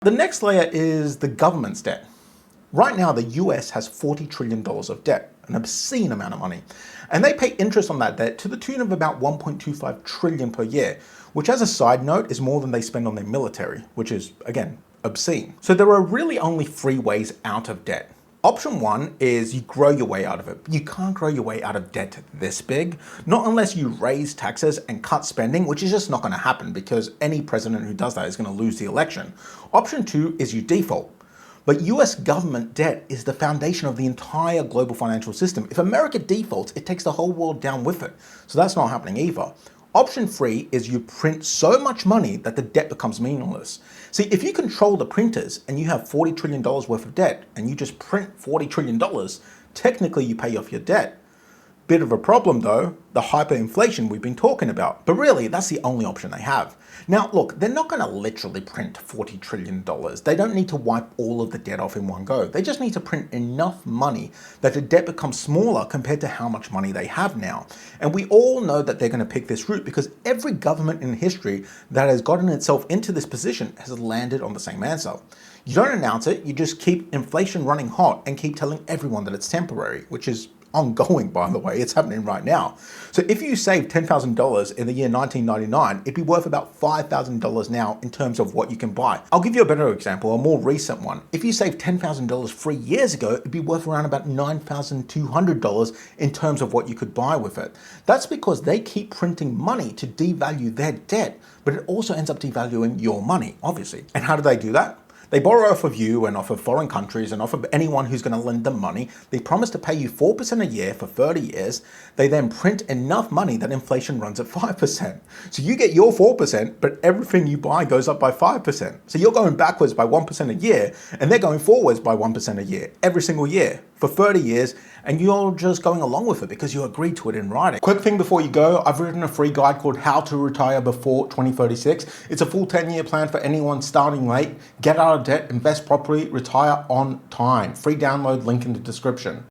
The next layer is the government's debt. Right now, the US has $40 trillion of debt, an obscene amount of money. And they pay interest on that debt to the tune of about 1.25 trillion per year, which as a side note is more than they spend on their military, which is, again, obscene. So there are really only three ways out of debt. Option one is you grow your way out of it. But you can't grow your way out of debt this big, not unless you raise taxes and cut spending, which is just not going to happen because any president who does that is going to lose the election. Option two is you default. But US government debt is the foundation of the entire global financial system. If America defaults, it takes the whole world down with it. So that's not happening either. Option three is you print so much money that the debt becomes meaningless. See, if you control the printers and you have $40 trillion worth of debt and you just print $40 trillion, technically you pay off your debt. Bit of a problem though, the hyperinflation we've been talking about. But really, that's the only option they have. Now, look, they're not going to literally print $40 trillion. They don't need to wipe all of the debt off in one go. They just need to print enough money that the debt becomes smaller compared to how much money they have now. And we all know that they're going to pick this route because every government in history that has gotten itself into this position has landed on the same answer. You don't announce it, you just keep inflation running hot and keep telling everyone that it's temporary, which is ongoing, by the way. It's happening right now. So if you save $10,000 in the year 1999, it'd be worth about $5,000 now in terms of what you can buy. I'll give you a better example, a more recent one. If you saved $10,000 3 years ago, it'd be worth around about $9,200 in terms of what you could buy with it. That's because they keep printing money to devalue their debt, but it also ends up devaluing your money, obviously. And how do they do that? They borrow off of you and off of foreign countries and off of anyone who's going to lend them money. They promise to pay you 4% a year for 30 years. They then print enough money that inflation runs at 5%. So you get your 4%, but everything you buy goes up by 5%. So you're going backwards by 1% a year, and they're going forwards by 1% a year, every single year for 30 years, and you're just going along with it because you agreed to it in writing. Quick thing before you go, I've written a free guide called How to Retire Before 2036. It's a full 10-year plan for anyone starting late. Get out of debt, invest properly, retire on time. Free download, link in the description.